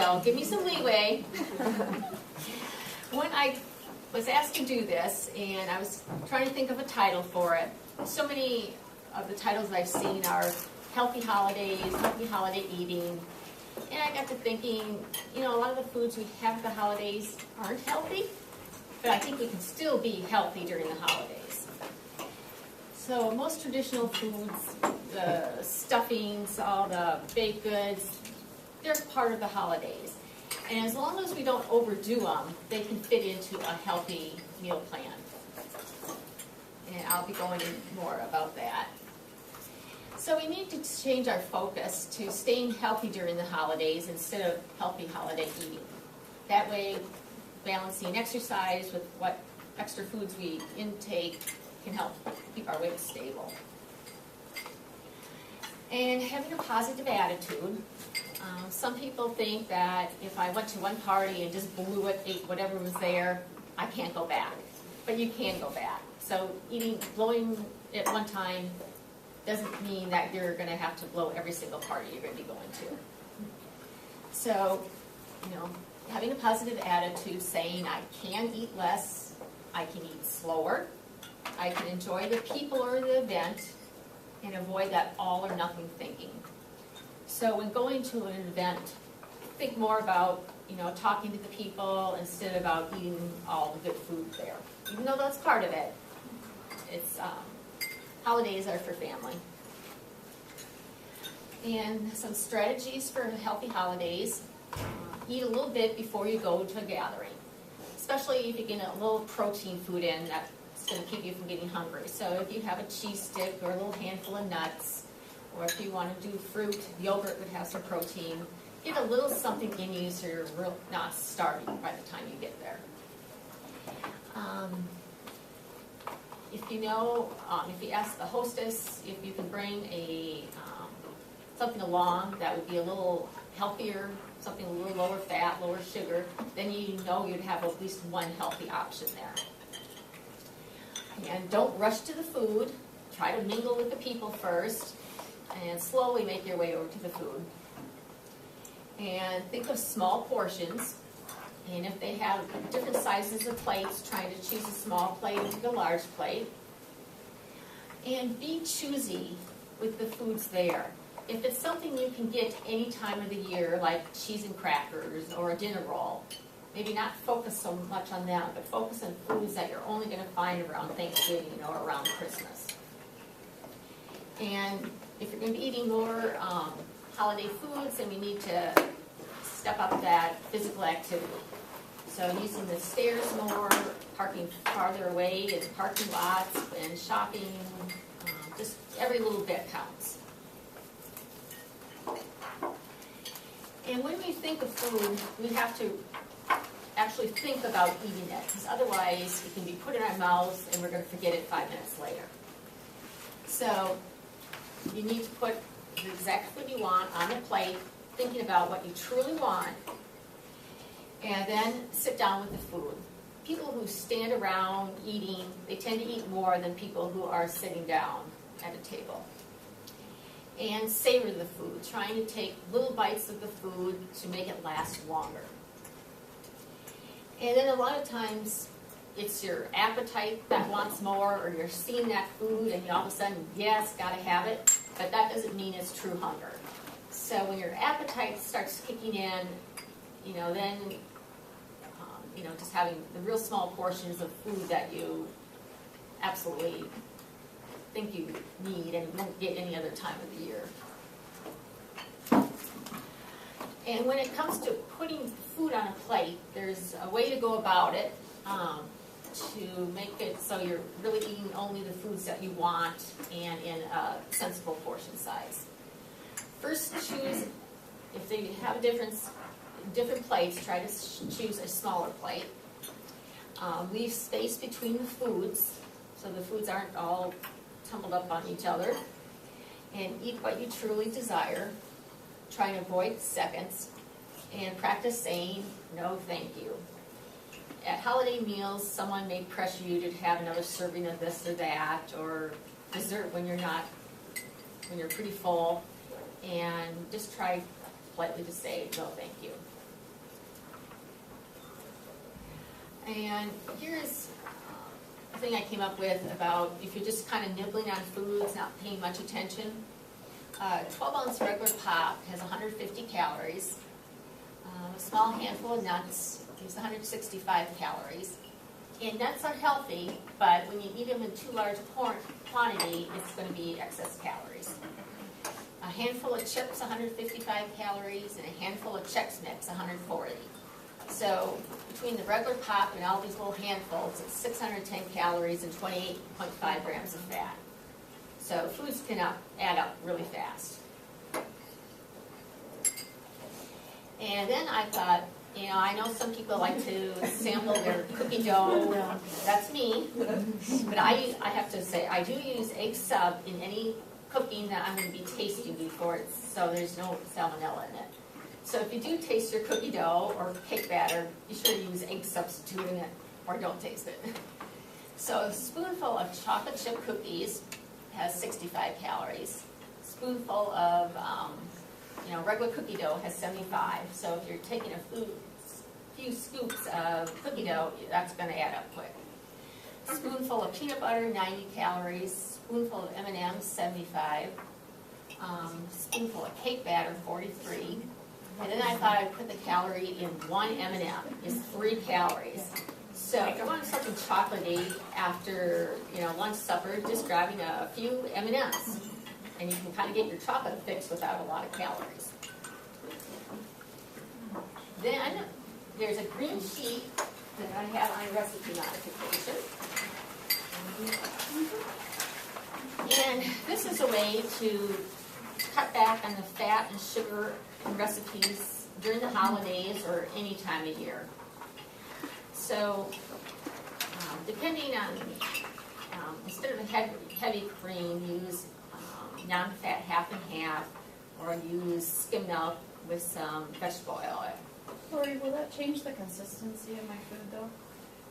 so give me some leeway. When I was asked to do this, and I was trying to think of a title for it, so many of the titles I've seen are healthy holidays, healthy holiday eating, and I got to thinking, you know, a lot of the foods we have at the holidays aren't healthy, but I think we can still be healthy during the holidays. So most traditional foods, the stuffings, all the baked goods, they're part of the holidays. And as long as we don't overdo them, they can fit into a healthy meal plan. And I'll be going more about that. So we need to change our focus to staying healthy during the holidays instead of healthy holiday eating. That way, balancing exercise with what extra foods we intake can help keep our weight stable. And having a positive attitude. Some people think that if I went to one party and just blew it, ate whatever was there, I can't go back. But you can go back. So blowing it one time doesn't mean that you're going to have to blow every single party you're going to be going to. So, you know, having a positive attitude, saying I can eat less, I can eat slower, I can enjoy the people or the event, and avoid that all or nothing thinking. So when going to an event, think more about, you know, talking to the people instead of about eating all the good food there. Even though that's part of it, it's holidays are for family. And some strategies for healthy holidays. Eat a little bit before you go to a gathering, especially if you get a little protein food in that's going to keep you from getting hungry. So if you have a cheese stick or a little handful of nuts, or if you want to do fruit, yogurt would have some protein. Get a little something in you so you're not starving by the time you get there. If you know, if you ask the hostess if you can bring something along that would be a little healthier, something a little lower fat, lower sugar, then you know you'd have at least one healthy option there. And don't rush to the food. Try to mingle with the people first, and slowly make your way over to the food. And think of small portions. And if they have different sizes of plates, trying to choose a small plate and a large plate. And be choosy with the foods there. If it's something you can get any time of the year, like cheese and crackers or a dinner roll, maybe not focus so much on them, but focus on foods that you're only going to find around Thanksgiving or around Christmas. And if you're going to be eating more holiday foods, then we need to step up that physical activity. So using the stairs more, parking farther away in parking lots, and shopping, just every little bit counts. And when we think of food, we have to actually think about eating it, because otherwise it can be put in our mouths and we're going to forget it 5 minutes later. So you need to put the exact food you want on the plate, thinking about what you truly want, and then sit down with the food. People who stand around eating, they tend to eat more than people who are sitting down at a table. And savor the food, trying to take little bites of the food to make it last longer. And then a lot of times, it's your appetite that wants more, or you're seeing that food and you all of a sudden, yes, gotta have it, but that doesn't mean it's true hunger. So when your appetite starts kicking in, you know, then, you know, just having the real small portions of food that you absolutely think you need and won't get any other time of the year. And when it comes to putting food on a plate, there's a way to go about it to make it so you're really eating only the foods that you want and in a sensible portion size. First, choose, if they have different plates, try to choose a smaller plate. Leave space between the foods so the foods aren't all tumbled up on each other. And eat what you truly desire. Try to avoid seconds. And practice saying, no, thank you. At holiday meals, someone may pressure you to have another serving of this or that, or dessert when you're pretty full. And just try politely to say, no, thank you. And here's a thing I came up with about if you're just kind of nibbling on foods, not paying much attention. 12-ounce regular pop has 150 calories. A small handful of nuts is 165 calories. And nuts are healthy, but when you eat them in too large quantity, it's going to be excess calories. A handful of chips, 155 calories, and a handful of Chex Mix, 140. So between the regular pop and all these little handfuls, it's 610 calories and 28.5 grams of fat. So foods can add up really fast. And then I thought, I know some people like to sample their cookie dough. That's me. But I have to say, I do use egg sub in any cooking that I'm going to be tasting before so there's no salmonella in it. So if you do taste your cookie dough or cake batter, be sure to use egg substitute in it or don't taste it. So a spoonful of chocolate chip cookies has 65 calories. A spoonful of regular cookie dough has 75. So if you're taking a few scoops of cookie dough, that's going to add up quick. A spoonful of peanut butter, 90 calories. Spoonful of M&M's, 75. Spoonful of cake batter, 43. And then I thought I'd put the calorie in one M&M. It's 3 calories. So if you want something chocolatey after lunch supper, just grabbing a few M&Ms. And you can kind of get your chocolate fix without a lot of calories. Then there's a green sheet that I have on recipe modification. And this is a way to cut back on the fat and sugar in recipes during the holidays or any time of year. So depending on, instead of a heavy cream, use non-fat half and half, or use skim milk with some vegetable oil. Lori, will that change the consistency of my food, though?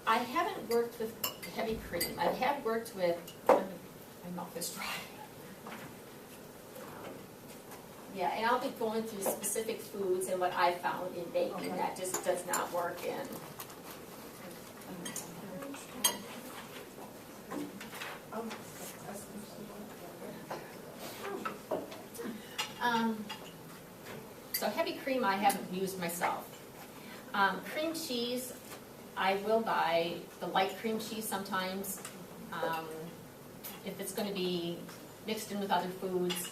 I haven't worked with heavy cream. I have worked with, my mouth is dry. Yeah, and I'll be going through specific foods and what I found in baking that just does not work in. So heavy cream I haven't used myself. Cream cheese, I will buy the light cream cheese sometimes. If it's going to be mixed in with other foods.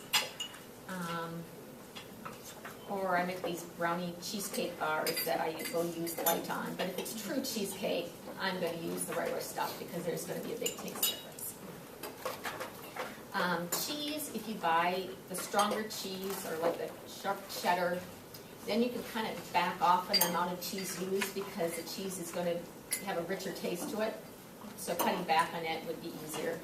Or I make these brownie cheesecake bars that I will use light on. But if it's true cheesecake, I'm going to use the regular stuff because there's going to be a big taste difference. Cheese, if you buy the stronger cheese or like the sharp cheddar, then you can kind of back off on the amount of cheese used because the cheese is going to have a richer taste to it. So cutting back on it would be easier.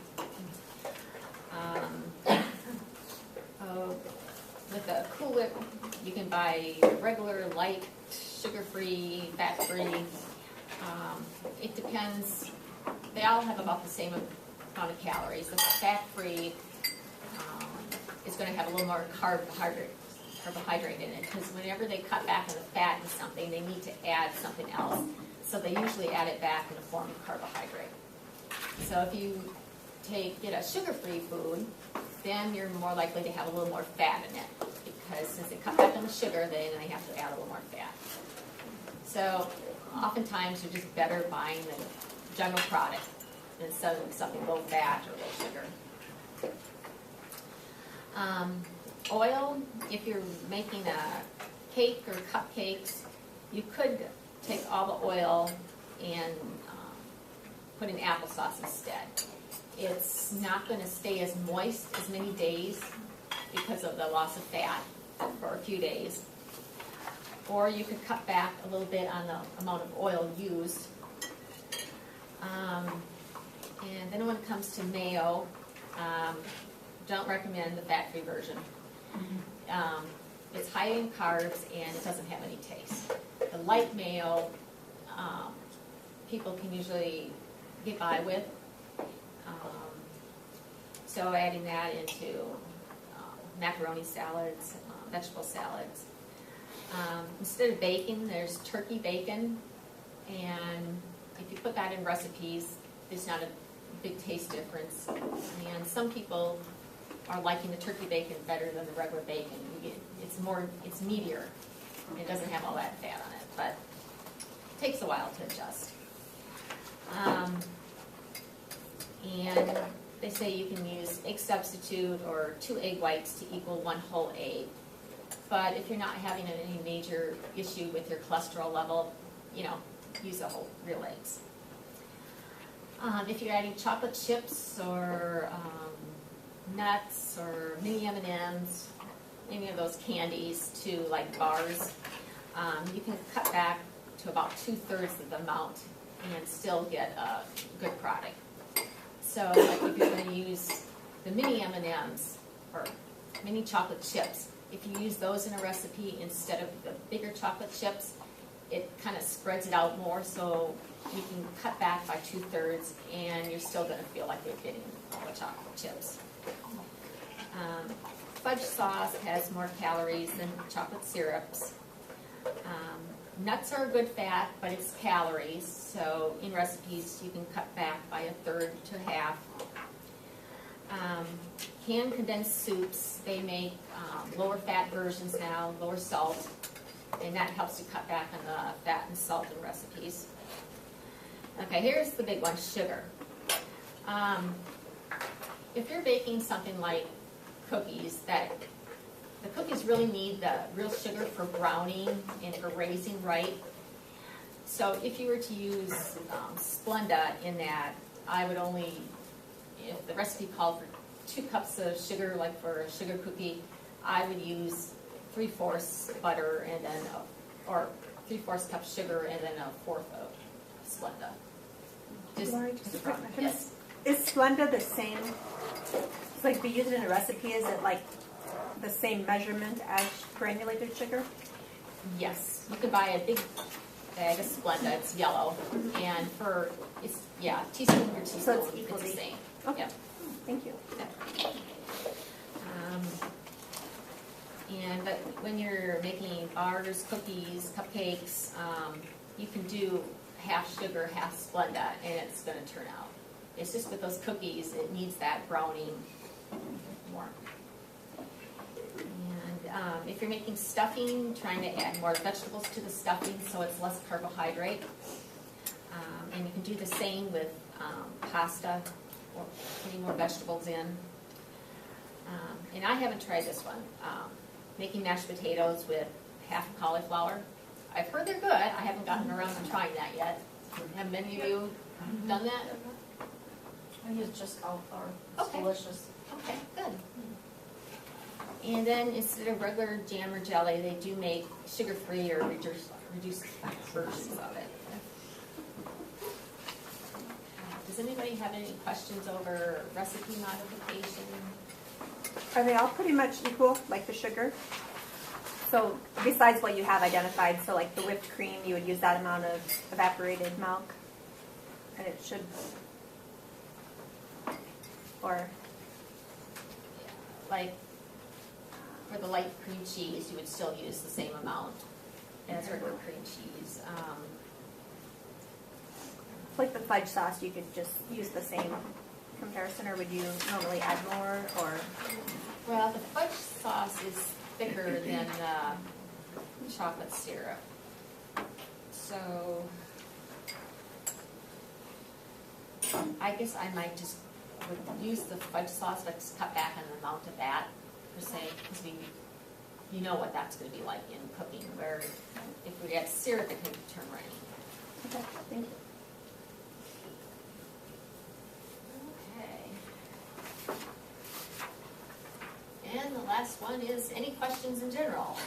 With the Cool Whip, you can buy regular, light, sugar-free, fat-free. It depends. They all have about the same amount of calories. The fat-free is going to have a little more carbohydrate in it because whenever they cut back on the fat in something, they need to add something else. So they usually add it back in the form of carbohydrate. So if you get a sugar-free food, then you're more likely to have a little more fat in it because since they cut back on the sugar, then they have to add a little more fat. So oftentimes you're just better buying the general product instead of something low fat or low sugar. Oil, if you're making a cake or cupcakes, you could take all the oil and put in applesauce instead. It's not going to stay as moist as many days because of the loss of fat for a few days. Or you could cut back a little bit on the amount of oil used. And then when it comes to mayo, don't recommend the fat-free version. It's high in carbs and it doesn't have any taste. The light mayo, people can usually get by with. So adding that into macaroni salads, vegetable salads. Instead of bacon, there's turkey bacon, and if you put that in recipes, there's not a big taste difference. And some people are liking the turkey bacon better than the regular bacon. It's meatier. It doesn't have all that fat on it, but it takes a while to adjust. And they say you can use egg substitute or 2 egg whites to equal 1 whole egg. But if you're not having any major issue with your cholesterol level, use the whole real eggs. If you're adding chocolate chips or nuts or mini M&Ms, any of those candies to like bars, you can cut back to about 2/3 of the amount and still get a good product. So like if you're going to use the mini M&Ms or mini chocolate chips, if you use those in a recipe instead of the bigger chocolate chips, it kind of spreads it out more, so you can cut back by 2/3 and you're still going to feel like you're getting all the chocolate chips. Fudge sauce has more calories than chocolate syrups. Nuts are a good fat, but it's calories, so in recipes you can cut back by 1/3 to 1/2. Canned condensed soups, they make lower fat versions now, lower salt, and that helps you cut back on the fat and salt in recipes. Okay, here's the big one, sugar. If you're baking something like cookies, the cookies really need the real sugar for browning and for raising right. So if you were to use Splenda in that, I would only, if the recipe called for 2 cups of sugar, like for a sugar cookie, I would use 3/4 butter and then, or 3/4 cup sugar and then 1/4 of Splenda. Lori, just a quick question. Yes. Is Splenda the same? It's like if you use it in a recipe, is it like the same measurement as granulated sugar? Yes, you can buy a big bag of Splenda, it's yellow, and teaspoon per teaspoon, So it's the equally- same. Okay. Yep. Thank you. But when you're making bars, cookies, cupcakes, you can do 1/2 sugar, 1/2 Splenda, and it's going to turn out. It's just with those cookies, it needs that browning more. And if you're making stuffing, trying to add more vegetables to the stuffing so it's less carbohydrate. And you can do the same with pasta, or putting more vegetables in. And I haven't tried this one, making mashed potatoes with 1/2 cauliflower. I've heard they're good. I haven't gotten around to trying that yet. Have many of you done that? I use just cauliflower. It's Okay. delicious. Okay, good. And then instead of regular jam or jelly, they do make sugar-free or reduced versions of it. Does anybody have any questions over recipe modification? Are they all pretty much equal, like the sugar? So besides what you have identified, so like the whipped cream, you would use that amount of evaporated milk, and it should, or Like for the light cream cheese, you would still use the same amount as regular cream cheese. like the fudge sauce, you could just use the same comparison, or would you normally add more, or? Well, the fudge sauce is thicker than the chocolate syrup. So I guess I might just would use the fudge sauce, but just cut back on the amount of that, per se, because you know what that's going to be like in cooking, where if we add syrup, it can turn runny. Okay, thank you. Okay. And the last one is any questions in general?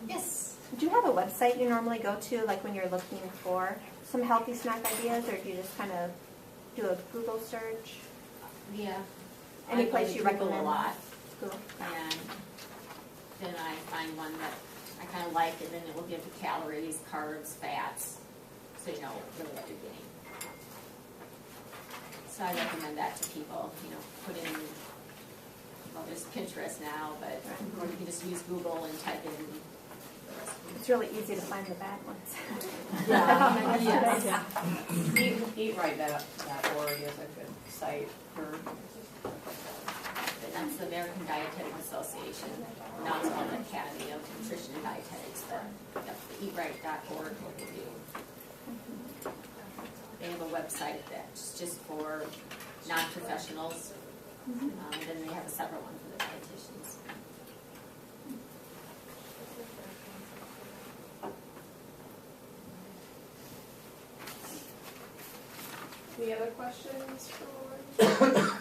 Yes. Do you have a website you normally go to, like when you're looking for some healthy snack ideas, or do you just kind of do a Google search? Yeah. Any I go place to you Google recommend? a lot, Google. and then I find one that I kind of like, and then it will give the calories, carbs, fats, so you know really what you're getting. So I recommend that to people, put in, well, there's Pinterest now, but or you can just use Google and type in the recipes. It's really easy to find the bad ones. Yes. Eatright.org is a good site for. And that's the American Dietetic Association. Now it's called the Academy of Nutrition and Dietetics, but yep, the eatright.org will give you. They have a website that's just for non-professionals. And then they have a separate one for the dietitians. Any other questions for Lori?